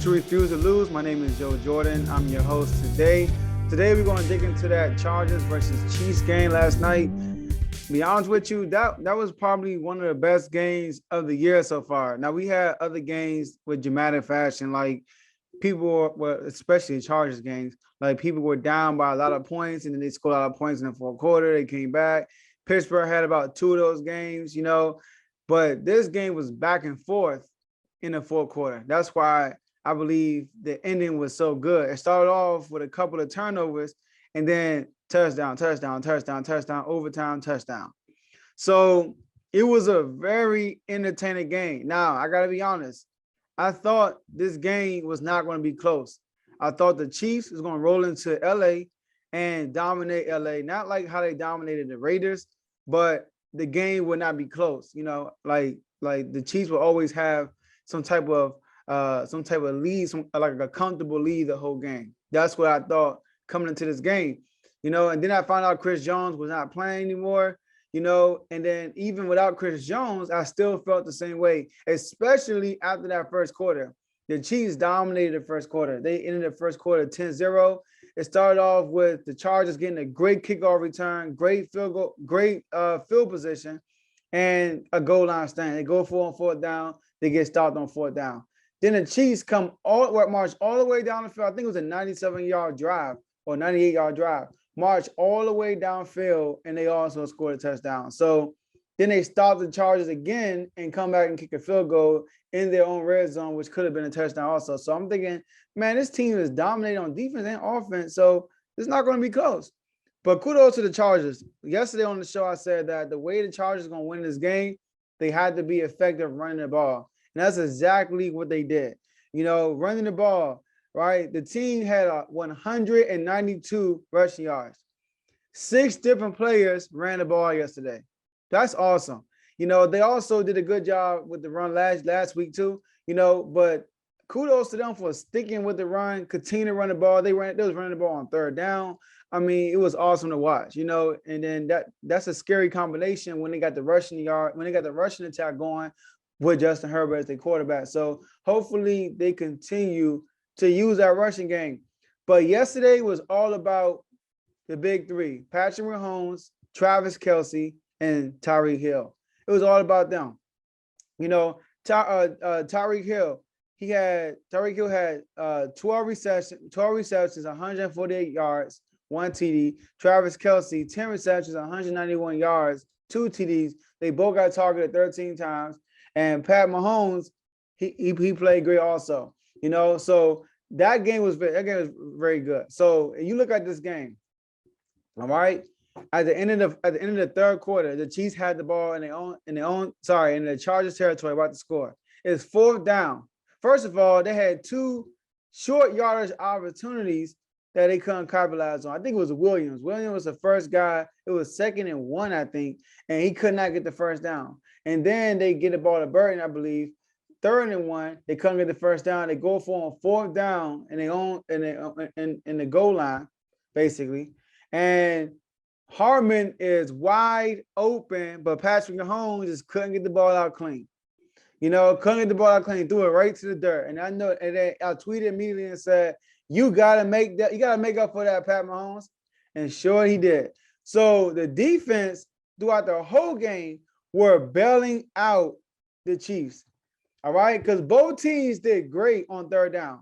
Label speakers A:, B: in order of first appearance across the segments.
A: to Refuse to Lose. My name is Joe Jordan. I'm your host today. Today we're going to dig into that Chargers versus Chiefs game last night. To be honest with you, that was probably one of the best games of the year so far. Now we had other games with dramatic fashion, like people were especially Chargers games, like people were down by a lot of points and then they scored a lot of points in the fourth quarter. They came back. Pittsburgh had about two of those games, but this game was back and forth in the fourth quarter. That's why I believe the ending was so good. It started off with a couple of turnovers and then touchdown, overtime, touchdown. So it was a very entertaining game. Now, I got to be honest. I thought this game was not going to be close. I thought the Chiefs was going to roll into LA and dominate LA, not like how they dominated the Raiders, but the game would not be close. Like the Chiefs will always have some type of lead, like a comfortable lead the whole game. That's what I thought coming into this game. And then I found out Chris Jones was not playing anymore. And then even without Chris Jones, I still felt the same way, especially after that first quarter. The Chiefs dominated the first quarter. They ended the first quarter 10-0. It started off with the Chargers getting a great kickoff return, great field goal, great field position, and a goal line stand. They go for on fourth down. They get stopped on fourth down. Then the Chiefs march all the way down the field. I think it was a 97-yard drive or 98-yard drive. March all the way downfield, and they also scored a touchdown. So then they stopped the Chargers again and come back and kick a field goal in their own red zone, which could have been a touchdown also. So I'm thinking, man, this team is dominating on defense and offense, so it's not going to be close. But kudos to the Chargers. Yesterday on the show, I said that the way the Chargers are going to win this game, they had to be effective running the ball. And that's exactly what they did. Running the ball, right? The team had 192 rushing yards. 6 different players ran the ball yesterday. That's awesome. They also did a good job with the run last week too, but kudos to them for sticking with the run, continue to run the ball. They was running the ball on third down. I mean, it was awesome to watch, and then that's a scary combination when they got the rushing attack going with Justin Herbert as their quarterback. So hopefully they continue to use that rushing game. But yesterday was all about the big three: Patrick Mahomes, Travis Kelce, and Tyreek Hill. It was all about them. Tyreek Hill, Tyreek Hill had 12 receptions, 148 yards, 1 TD. Travis Kelce, 10 receptions, 191 yards, 2 TDs. They both got targeted 13 times. And Pat Mahomes, he played great also. So that game was very good. So you look at this game, all right. At the end of the third quarter, the Chiefs had the ball in the Chargers territory about to score. It's fourth down. First of all, they had 2 short yardage opportunities that they couldn't capitalize on. I think it was Williams. Williams was the first guy. It was 2nd and 1, I think, and he could not get the first down. And then they get the ball to Burton, I believe. 3rd and 1, they couldn't get the first down. They go for on fourth down, and in the goal line, basically. And Harmon is wide open, but Patrick Mahomes just couldn't get the ball out clean. Couldn't get the ball out clean, threw it right to the dirt. And I know, and then I tweeted immediately and said, you gotta make up for that, Pat Mahomes. And sure he did. So the defense throughout the whole game were bailing out the Chiefs. All right, because both teams did great on third down.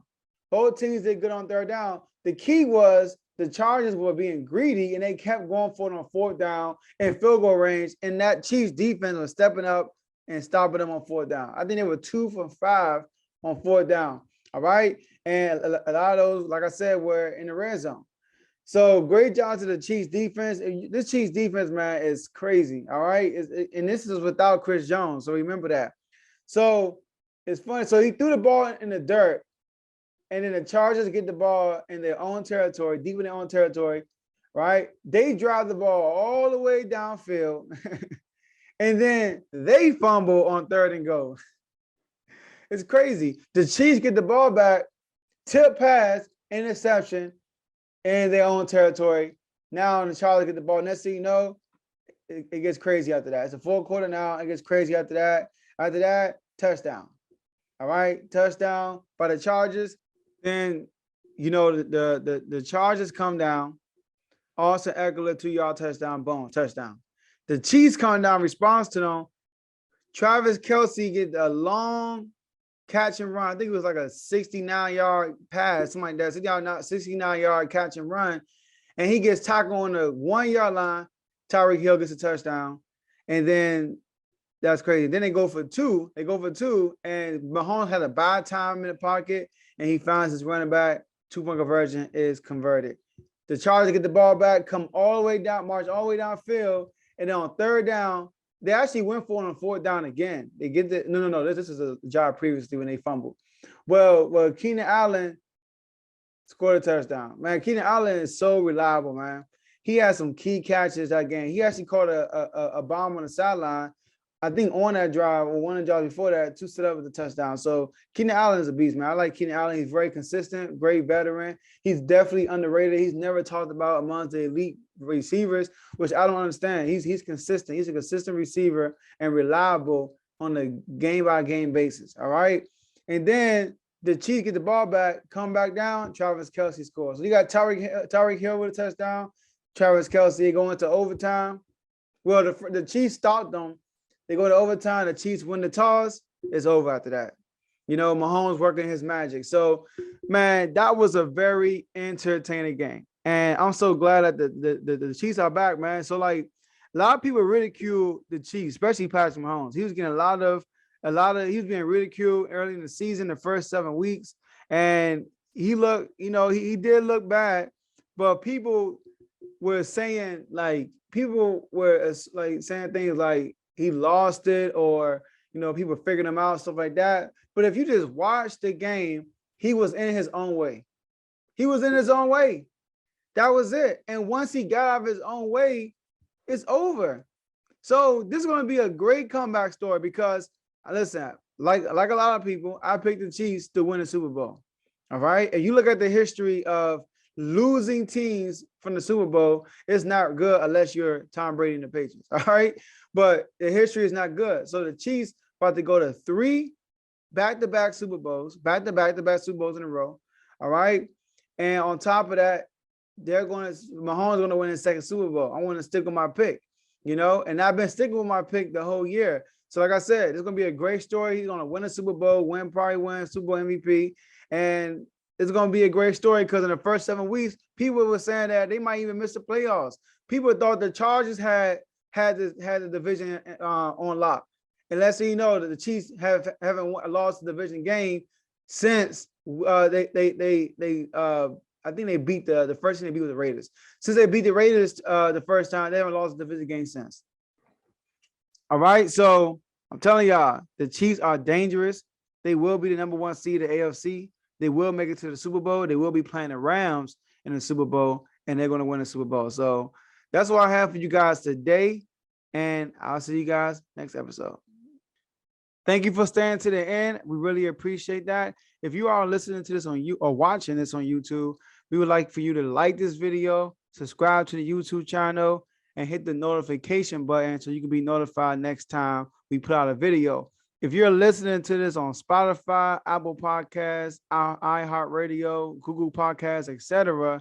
A: Both teams did good on third down. The key was the Chargers were being greedy and they kept going for it on fourth down and field goal range. And that Chiefs defense was stepping up and stopping them on fourth down. I think they were 2 for 5 on fourth down. All right. And a lot of those, like I said, were in the red zone. So great job to the Chiefs defense. This Chiefs defense, man, is crazy. All right. And this is without Chris Jones. So remember that. So it's funny. So he threw the ball in the dirt. And then the Chargers get the ball in their own territory, deep in their own territory, right? They drive the ball all the way downfield. And then they fumble on 3rd and goal. It's crazy. The Chiefs get the ball back, tip pass, interception in their own territory. Now the Chargers get the ball. Next thing you know, it gets crazy after that. It's a full quarter now. It gets crazy after that. After that, touchdown. All right, touchdown by the Chargers. Then, the Chargers come down. Austin Eckler 2-yard touchdown, boom, touchdown. The Chiefs come down, response to them. Travis Kelce get a long catch and run. I think it was like a 69-yard pass, something like that. 69-yard catch and run. And he gets tackled on the 1-yard line. Tyreek Hill gets a touchdown. And then that's crazy. Then they go for two. And Mahomes had a bad time in the pocket, and he finds his running back. 2-point conversion is converted. The Chargers get the ball back, come all the way down, march all the way downfield, and then on third down, they actually went for it on fourth down again. They get the no. This is a job previously when they fumbled. Well, Keenan Allen scored a touchdown. Man, Keenan Allen is so reliable, man. He had some key catches that game. He actually caught a bomb on the sideline. I think on that drive or one of the drives before that to set up with the touchdown. So Keenan Allen is a beast, man. I like Keenan Allen. He's very consistent, great veteran. He's definitely underrated. He's never talked about amongst the elite receivers, which I don't understand. He's consistent. He's a consistent receiver and reliable on a game-by-game basis, all right? And then the Chiefs get the ball back, come back down, Travis Kelce scores. So you got Tyreek Hill with a touchdown, Travis Kelce going into overtime. Well, the Chiefs stopped them. They go to overtime. The Chiefs win the toss. It's over after that. Mahomes working his magic. So, man, that was a very entertaining game. And I'm so glad that the Chiefs are back, man. So, like, a lot of people ridicule the Chiefs, especially Patrick Mahomes. He was getting he was being ridiculed early in the season, the first 7 weeks. And he looked, he did look bad. But people were saying, saying things like, he lost it, or, people figuring him out, stuff like that. But if you just watch the game, he was in his own way. He was in his own way. That was it. And once he got out of his own way, it's over. So this is going to be a great comeback story because, listen, like a lot of people, I picked the Chiefs to win the Super Bowl. All right. And you look at the history of losing teams from the Super Bowl, it's not good unless you're Tom Brady and the Patriots. All right. But the history is not good. So the Chiefs about to go to 3 back-to-back Super Bowls, back-to-back Super Bowls in a row. All right. And on top of that, Mahomes going to win his second Super Bowl. I want to stick with my pick, and I've been sticking with my pick the whole year. So like I said, it's going to be a great story. He's going to win a Super Bowl, probably win Super Bowl MVP. And it's going to be a great story because in the first 7 weeks, people were saying that they might even miss the playoffs. People thought the Chargers had the division on lock. And let's say that the Chiefs haven't lost the division game since I think they beat the first thing they beat was the Raiders. Since they beat the Raiders the first time, they haven't lost a division game since. All right, so I'm telling y'all, the Chiefs are dangerous. They will be the number 1 seed of the AFC. They will make it to the Super Bowl. They will be playing the Rams in the Super Bowl, and they're going to win the Super Bowl. So that's what I have for you guys today, and I'll see you guys next episode. Thank you for staying to the end. We really appreciate that. If you are listening to this on you or watching this on YouTube, we would like for you to like this video, subscribe to the YouTube channel, and hit the notification button so you can be notified next time we put out a video. If you're listening to this on Spotify, Apple Podcasts, iHeartRadio, Google Podcasts, etc.,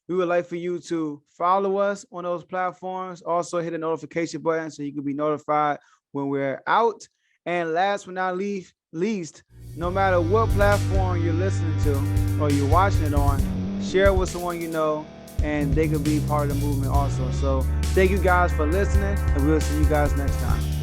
A: we would like for you to follow us on those platforms. Also, hit the notification button so you can be notified when we're out. And last but not least, no matter what platform you're listening to or you're watching it on, share it with someone you know, and they could be part of the movement also. So thank you guys for listening, and we'll see you guys next time.